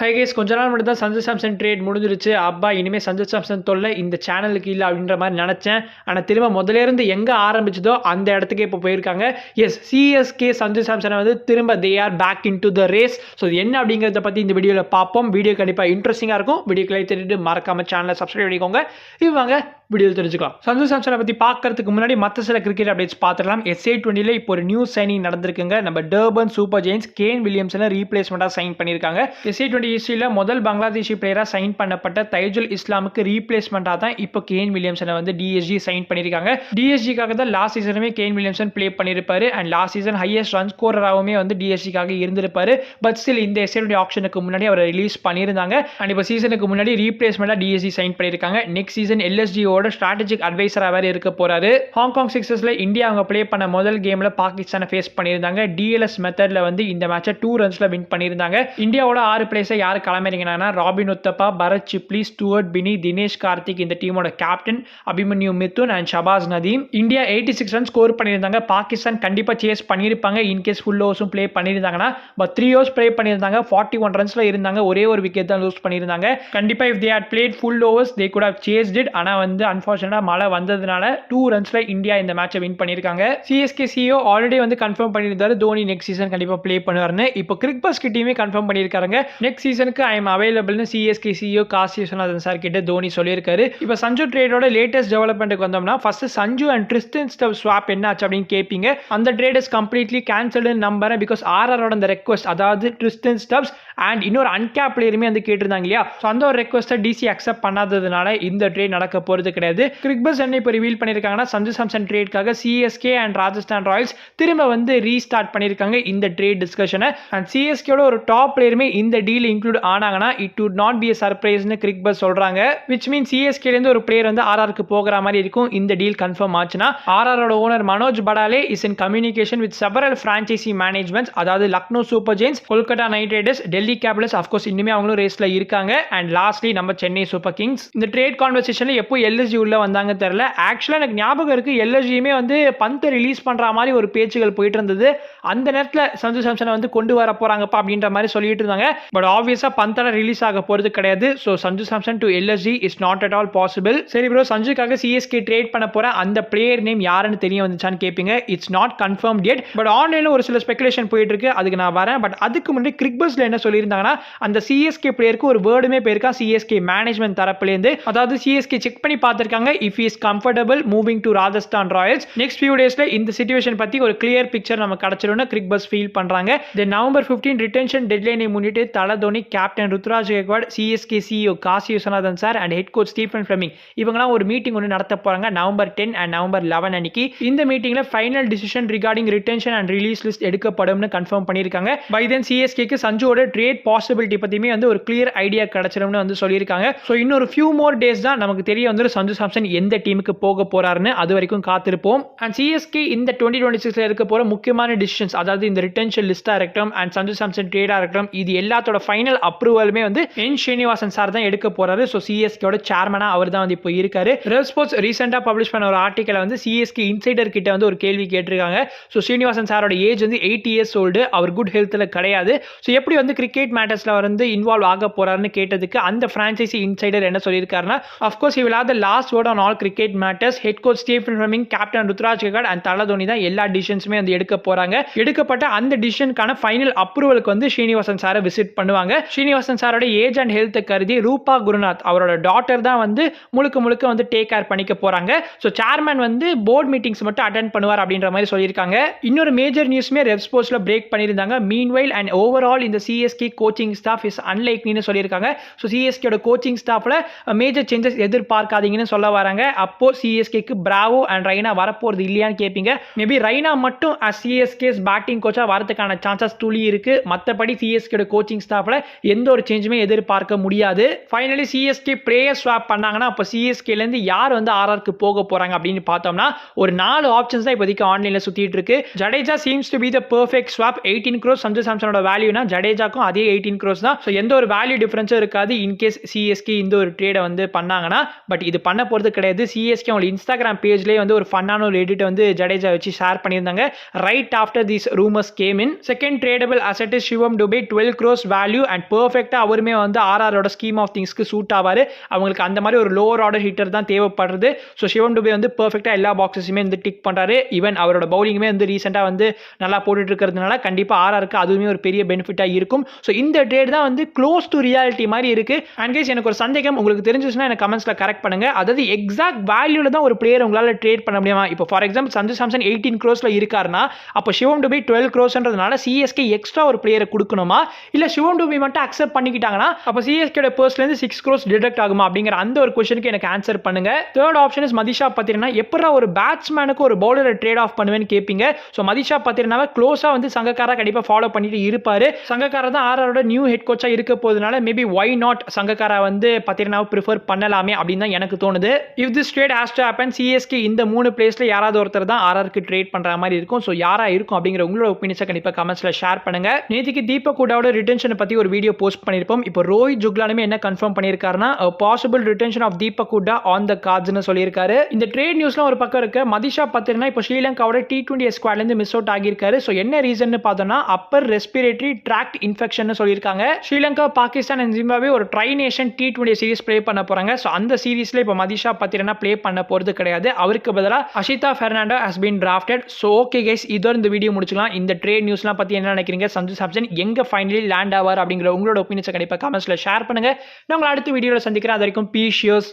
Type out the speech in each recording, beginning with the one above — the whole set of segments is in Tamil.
ஹை கேஸ் கொஞ்ச நாள் மட்டும் தான் சஞ்சு சாம்சன் ட்ரேட் முடிஞ்சிருச்சு. அப்பா இனிமேல் சஞ்சு சாம்சன் தொல்லை இந்த சேனலுக்கு இல்லை அப்படின்ற மாதிரி நினச்சேன். ஆனால் திரும்ப முதல்ல இருந்து எங்கே ஆரம்பிச்சதோ அந்த இடத்துக்கே இப்போ போயிருக்காங்க. எஸ், சிஎஸ்கே சஞ்சு சாம்சனை வந்து திரும்ப they are back in to the race. So இது என்ன அப்படிங்கிறத பற்றி இந்த வீடியோவில் பார்ப்போம். வீடியோ கண்டிப்பாக இன்ட்ரெஸ்டிங்காக இருக்கும். வீடியோக்கு லைக் தெரிவிட்டு மறக்காம சேனலை சப்ஸ்கிரைப் பண்ணிக்கோங்க. இவங்க வீடியோ தெரிஞ்சுக்கலாம். சஞ்சு சாம்சனை பற்றி பார்க்கறதுக்கு முன்னாடி மற்ற சில கிரிக்கெட் அப்டேட்ஸ் பார்த்துக்கலாம். SA20 இப்போ ஒரு நியூ சைனிங் நடந்திருக்குங்க. நம்ம டர்பன் சூப்பர் ஜெயின்ஸ் கேன் வில்லியம்சனை ரீப்ளேஸ்மெண்ட்டாக சைன் பண்ணியிருக்காங்க. SA20 ஹிஸ்ட்ரியில் முதல் பங்களாதேஷி பிளேயராக சைன் பண்ணப்பட்ட தைஜுல் இஸ்லாமுக்கு ரீப்ளேஸ்மெண்ட்டாக தான் இப்போ கேன் வில்லியம்சனை வந்து DSG சைன் பண்ணியிருக்காங்க. DSGக்காக தான் லாஸ்ட் சீசனுமே கேன் வில்லியம்சன் ப்ளே பண்ணியிருப்பாரு. And last season highest run ஸ்கோரராகவுமே வந்து DSGக்காக இருந்திருப்பாரு. பட் ஸ்டில் இந்த SA20 ஆப்ஷனுக்கு முன்னாடி அவரை ரிலீஸ் பண்ணியிருந்தாங்க. அண்ட் இப்போ சீசனுக்கு முன்னாடி ரீப்ளேஸ்மெண்ட்டாக DSG சைன் பண்ணியிருக்காங்க. நெக்ஸ்ட் சீசன் LSGஓட ஸ்ட்ராட்டஜிக் அட்வைசராக வேறு இருக்க போறாரு. ஹாங்காங் சிக்ஸர்ஸ்ல இந்தியா அவங்க ப்ளே பண்ண முதல் கேம்ல பாகிஸ்தானை ஃபேஸ் பண்ணியிருந்தாங்க. DLS மெத்தட்ல வந்து இந்த மேட்சை 2 ரன்ஸ்ல வின் பண்ணியிருந்தாங்க. இந்தியாவோட 6 பிளேயர்ஸை யார் கிளம்பிறீங்கன்னா ராபின் உத்தப்பா, பரத் சிப்லி, ஸ்டூவர்ட் பினி, தினேஷ் கார்த்திக் இந்த டீமோட captain, Abhimanyu Mithun and Shahbaz Nadeem. India 86 run score பண்ணியிருந்தாங்க. பாகிஸ்தான் கண்டிப்பா சேஸ் பண்ணியிருப்பாங்க இன்கேஸ் ஃபுல் ஓவர்ஸும் ப்ளே பண்ணியிருந்தாங்கன்னா. பட் 3 ஓவர்ஸ் ப்ளே பண்ணியிருந்தாங்க. 41 ரன்ஸ்ல இருந்தாங்க. ஒரே ஒரு விக்கெட் தான் லூஸ் பண்ணியிருந்தாங்க. கண்டிப்பா if they had played full overs they could have chased it. ஆனா வந்து அன்ஃபார்ச்சுனேட்டா மழை வந்ததுனால 2 ரன்ஸ்ல இந்தியா இந்த மேட்சை வின் பண்ணியிருக்காங்க. CSK CEO ஆல்ரெடி வந்து கன்ஃபார்ம் பண்ணியிருந்தாரு தோனி நெக்ஸ்ட் சீசன் கண்டிப்பா ப்ளே பண்ணுவார்னு. இப்போ கிரிக் பஸ் கிட்டயுமே கன்ஃபார்ம் பண்ணியிருக்காங்க. நெக்ஸ்ட் சீசனுக்கு ஐ எம் அவைலபிள்னு CSK CEO Kasi Viswanathan sir கிட்ட தோனி சொல்லியிருக்காரு. இப்போ சஞ்சு ட்ரேடோட லேட்டஸ்ட் டெவலப்மெண்ட்டுக்கு வந்தோம்னா first Sanju and Tristan Stubbs swap என்ன ஆச்சு அப்படின்னு கேட்பீங்க. அந்த ட்ரேட் இஸ் கம்ப்ளீட்லி கேன்சல்டு நம்புறேன். பிகாஸ் RRோட அந்த ரெக்வஸ்ட், அதாவது ட்ரிஸ்டன் ஸ்டப்ஸ் அண்ட் இன்னொரு அன்கேப் பிளேயருமே வந்து கேட்டிருந்தாங்க இல்லையா. ஸோ அந்த ஒரு ரெக்வஸ்ட்டை DC அக்செப்ட் பண்ணாததுனால இந்த ட்ரேட் நடக்க போகிறது கிடையாது. கிரிக் பஸ் என்ன இப்போ ரிவீல் பண்ணியிருக்காங்கன்னா சஞ்சு சாம்சன் ட்ரேட்காக CSK அண்ட் ராஜஸ்தான் ராயல்ஸ் திரும்ப வந்து ரீஸ்டார்ட் பண்ணியிருக்காங்க இந்த ட்ரேட் டிஸ்கஷனை. அண்ட் CSKோட ஒரு டாப் பிளேயருமே இந்த டீல் இன்க்ளூட் ஆனாங்கன்னா it would not be a சர்ப்ரைஸ்னு கிரிக் பஸ் சொல்றாங்க. விச் மீன் CSKலேருந்து ஒரு பிளேயர் வந்து RRக்கு போகிற மாதிரி இருக்கும் இந்த டீல் கன்ஃபார்ம் ஆச்சுன்னா. RRோட owner Manoj Badale is in communication with several franchise மேனேஜ்மெண்ட்ஸ், அதாவது Lucknow Super Giants, Kolkata Knight Riders, Delhi Capitals, of course இன்னுமே அவங்களும் ரேஸ்ல இருக்காங்க. அண்ட் லாஸ்ட்லி நம்ம சென்னை சூப்பர் கிங்ஸ். இந்த ட்ரேட் கான்வர்சேஷன்ல எப்போ LSG உள்ள வந்தாங்க தெரியல. ஆக்சுவலா எனக்கு ஞாபகம் இருக்கு LSGயுமே வந்து பந்தை ரிலீஸ் பண்ற மாதிரி ஒரு பேச்சுகள் போயிட்டு இருந்தது. அந்த நேரத்தில் சஞ்சு சாம்சனை வந்து கொண்டு வர போறாங்கப்பா அப்படின்ற மாதிரி சொல்லிட்டு இருந்தாங்க. பட் ஆப்வியஸா பந்தெல்லாம் ரிலீஸ் ஆக போறது கிடையாது. So Sanju Samson to LSG is not at all possible. சரி ப்ரோ, சஞ்சுக்காக CSK ட்ரேட் பண்ண போற அந்த பிளேயர் நேம் யாருன்னு தெரிய வந்துச்சான்னு கேட்பீங்க. It's not confirm yet. But ஆன்லைன்ல ஒரு சில ஸ்பெகுலேஷன் போயிட்டு இருக்கு. அதுக்கு நான் வரேன். பட் அதுக்கு முன்னாடி கிரிக் பஸ்ல என்ன சொல்லியிருந்தாங்கன்னா அந்த CSK பிளேயருக்கு ஒரு வேர்டுமே போயிருக்கா CSK மேனேஜ்மெண்ட் தரப்புலேருந்து. அதாவது CSK செக் பண்ணி பார்த்திருக்காங்க if is comfortable moving to Rajasthan Royals. Next few டேஸ்ல இந்த சிச்சுவேஷன் பத்தி ஒரு கிளியர் பிக்சர் நம்ம கிடைச்சிரும்னு கிரிக் பஸ் ஃபீல் பண்றாங்க. தென் November 15 ரிட்டென்ஷன் டெட்லைனை முன்னிட்டு தல Dhoni, captain Ruturaj Gaikwad, CSK CEO Kasi Viswanathan sir and head coach Stephen Fleming இவங்கலாம் ஒரு மீட்டிங் ஒன்று நடத்த போறாங்க November 10 அண்ட் November 11 அன்னைக்கு. இந்த மீட்டிங்ல final decision regarding retention and release list எடுக்கப்படும்னு கன்ஃபார்ம் பண்ணியிருக்காங்க. பை தென் CSKக்கு சஞ்சுவோட ட்ரேட் பாசிபிலிட்டி பத்தியுமே வந்து ஒரு கிளியர் ஐடியா கிடைச்சிரும்னு வந்து சொல்லியிருக்காங்க. ஸோ இன்னொரு ஃபியூ மோர் டேஸ் தான் நமக்கு தெரிய வந்து சஞ்சு சாம்சன் எந்த டீமுக்கு போக போறாருன்னு. அது வரைக்கும் காத்திருப்போம். அண்ட் CSK இந்த 2026ல இருக்க போற முக்கியமான டிசிஷன்ஸ், அதாவது இந்த ரிட்டென்ஷன் லிஸ்டா இருக்கட்டும் அண்ட் சஞ்சு சாம்சன் ட்ரேடா இருக்கட்டும், இது எல்லாத்தோட ஃபைனல் அப்ரூவலுமே வந்து என் ஸ்ரீனிவாசன் சார் தான் எடுக்க போறாரு. ஸோ CSKோட சேர்மனா அவர் தான் வந்து இப்போ இருக்காரு. ரெல் ஸ்போர்ட்ஸ் ரீசெண்டா பப்ளிஷ் பண்ண ஒரு ஆர்டிக்கலை வந்து CSK இன்சைடர் கிட்ட வந்து ஒரு கேள்வி கேட்டிருக்காங்க. ஸோ ஸ்ரீனிவாசன் சாரோட ஏஜ் வந்து 80 years old, அவர் குட் ஹெல்த்ல கிடையாது. ஸோ எப்படி வந்து கிரிக்கெட் மேட்டர்ஸ்ல வந்து இன்வால்வ் ஆக போறாருன்னு கேட்டதுக்கு அந்த பிரான்ச்சைசி இன்சைடர் என்ன சொல்லியிருக்காருன்னா, of course he will have the last word on all cricket matters. Head coach Stephen Fleming, captain Ruturaj Gaikwad and தல தோனி தான் எல்லா டிசிஷன்ஸுமே வந்து எடுக்க போறாங்க. எடுக்கப்பட்ட அந்த டிசிஷனுக்கான ஃபைனல் அப்ரூவலுக்கு வந்து ஸ்ரீனிவாசன் சாரை விசிட் பண்ணுவாங்க. ஸ்ரீனிவாசன் சாரோட ஏஜ் அண்ட் ஹெல்த் கருதி ரூபா குருநாத் அவரோட டாட்டர் தான் வந்து முழுக்க வந்து டேக் கேர் பண்ணிக்க போறாங்க. ஸோ சேர்மன் வந்து போர்ட் மீட்டிங்ஸ் மட்டும் அட்டென்ட் பண்ணுவார் அப்படின்ற மாதிரி சொல்லியிருக்காங்க. இன்னொரு மேஜர் நியூஸ்மே ரெப் ஸ்போர்ட்ஸ்ல பிரேக் பண்ணியிருந்தாங்க. மீன்வைல் அண்ட் ஓவரால் இந்த CSK கோச்சிங் ஸ்டாஃப் இஸ் அன்லைக்லின்னு சொல்லியிருக்காங்க. ஸோ CSKோட கோச்சிங் ஸ்டாஃப்ல மேஜர் சேஞ்சஸ் எதிர்பார்க்காதீங்கன்னு சொல்ல வராங்க. அப்போ CSKக்கு பிராவோ அண்ட் ரைனா வரப்போறது இல்லையான்னு கேட்பீங்க. மேபி ரைனா மட்டும் CSK's பேட்டிங் கோச்சா வரதுக்கான சான்சஸ் துளி இருக்கு. மற்றபடி CSKோட கோச்சிங் ஸ்டாஃப்ல எந்த ஒரு சேஞ்சுமே எதிர்பார்க்க முடியாது. ஃபைனலி CSK பிளேயர் ஸ்வாப் பண்ணாங்கன்னா அப்போ CSKலேருந்து யார் வந்து RRக்கு போக போறாங்க அப்படின்னு பார்த்தோம்னா ஒரு 4 ஆப்ஷன்ஸ் தான் இப்போதைக்கு ஆன்லைன்ல சுத்திட்டு இருக்கு. Jadeja seems to be the perfect swap. 18 crores Sanju சாம்சனோட வேல்யூனா ஜடேஜாக்கும் அதே 18 crores தான். ஸோ எந்த ஒரு வேல்யூ டிஃபரன்ஸும் இருக்காது இன்கேஸ் CSK இந்த ஒரு ட்ரேடை வந்து பண்ணாங்கன்னா. பட் இது பண்ண போறது கிடையாது. CSK அவங்க இன்ஸ்டாகிராம் பேஜ்லேயே வந்து ஒரு ஃபன்னான ஒரு எடிட் வந்து ஜடேஜா வச்சு ஷேர் பண்ணியிருந்தாங்க right after these rumours came in. Second tradable asset is Shivam Dube 12 crores value and பெர்ஃபெக்ட்டா அவருமே வந்து ஆர்ஆரோட ஸ்கீம் ஆஃப் திங்ஸ்க்கு சூட் ஆவாரு. அவங்களுக்கு அந்த மாதிரி ஒரு லோவர் ஆர்டர் ஹிட்டர் தான் தேவைப்படுறது. ஸோ சிவம் டுபே வந்து பெர்ஃபெக்ட்டா எல்லா பாக்ஸஸுமே வந்து டிக் பண்றாரு. ஈவன் அவரோட பவுலிங்குமே வந்து ரீசெண்டா வந்து நல்லா போட்டுட்டு இருக்கிறதுனால கண்டிப்பா ஆர்ஆருக்கு அதுவுமே ஒரு பெரிய பெனிஃபிட்டா இருக்கும். ஸோ இந்த ட்ரேட் தான் வந்து க்ளோஸ் டு ரியாலிட்டி மாதிரி இருக்கு. அண்ட் கைஸ் எனக்கு ஒரு சந்தேகம், உங்களுக்கு தெரிஞ்சிச்சுன்னா எனக்கு கமெண்ட்ஸ்ல கரெக்ட் பண்ணுங்க. அதாவது எக்ஸாக்ட் வேல்யூல தான் ஒரு பிளேயர் உங்களால ட்ரேட் பண்ண முடியுமா? இப்போ for example Sanju Samson 18 crores இருக்காருன்னா அப்போ சிவம் டுபே 12 crores சிஎஸ்கே எக்ஸ்ட்ரா ஒரு பிளேயரை கொடுக்கணுமா, இல்ல சிவம் டுபே மட்டும் அக்செப்ட் பண்ணிக்கிட்டாங்கன்னா அப்போ சிஎஸ்கே பர்ஸ்ல இருந்து 6 crores டிடக்ட் ஆகுமா அப்படிங்கிற அந்த ஒரு क्वेश्चनக்கு எனக்கு ஆன்சர் பண்ணுங்க. Third option is Matheesha Pathirana. எப்பறா ஒரு பேட்ஸ்மேனுக்கு ஒரு பவுலரை ட்ரேட் ஆஃப் பண்ணுவேன்னு கேட்பீங்க. ஸோ மதிஷா பத்திரனாவை க்ளோஸா வந்து சங்கக்காரா கண்டிப்பா ஃபாலோ பண்ணிட்டு இருப்பாரு. சங்கக்காரா தான் ஆர்ஆரோட நியூ ஹெட் கோச்சா இருக்க போதுனால மேபி ஒய் நாட் சங்கக்காரா வந்து பத்திரனாவை ப்ரிஃபர் பண்ணலாமே அப்படின்னு தான் எனக்கு தோணுது. If this trade has to happen CSK இந்த 3 பிளேஸ்ல யாராவது ஒருத்தர் தான் ஆர்ஆருக்கு ட்ரேட் பண்ற மாதிரி இருக்கும். ஸோ யாரா இருக்கும் அப்படிங்கிற உங்களோட ஒப்பீனியன்ஸை கண்டிப்பா கமெண்ட்ஸ்ல ஷேர் பண்ணுங்க. நேத்திக்கு தீபக் ஹூடாவோட ரிட்டென்ஷனை பத்தி ஒரு வீடியோ போஸ்ட் பண்ணிருப்போம். இப்போ ரோஹித் ஜுக்லானுமே என்ன கன்ஃபார்ம் பண்ணியிருக்காருன்னா possible retention of Deepak Hooda on the கார்ட்ஸ்னு சொல்லியிருக்காரு. இந்த ட்ரேட் நியூஸ்லாம் ஒரு பக்கம் இருக்கு. மதிஷா பத்திரனா இப்போ ஸ்ரீலங்காவோட T20 ஸ்குவாட்ல இருந்து மிஸ் அவுட் ஆகியிருக்காரு. ஸோ என்ன ரீசன் பார்த்தோம்னா அப்பர் ரெஸ்பிரேட்டரி ட்ராக்ட் இன்ஃபெக்ஷன் சொல்லியிருக்காங்க. ஸ்ரீலங்கா, பாகிஸ்தான் அண்ட் ஜிம்பாப்வே ஒரு try nation T20 series play பண்ண போறாங்க. ஸோ அந்த சீரிஸ்ல இப்போ மதிஷா பத்திரனா பிளே பண்ண போறது கிடையாது. அவருக்கு பதிலாக Ashitha Fernando has been drafted. So okay guys, இதோட இந்த வீடியோ முடிச்சுக்கலாம். இந்த ட்ரேட் நியூஸ்லாம் பத்தி என்ன நினைக்கிறீங்க? சஞ்சு சாம்சன் எங்க ஃபைனலி லேண்ட் ஆவார் அப்படிங்கிற உங்களோட ஒப்பீனியன்ஸை கண்டிப்பா கமெண்ட்ஸ்ல ஷேர் பண்ணுங்க. நான் உங்களை அடுத்த வீடியோவில் சந்திக்கிறேன். அது வரைக்கும் பீஷியர்ஸ்,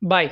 பை.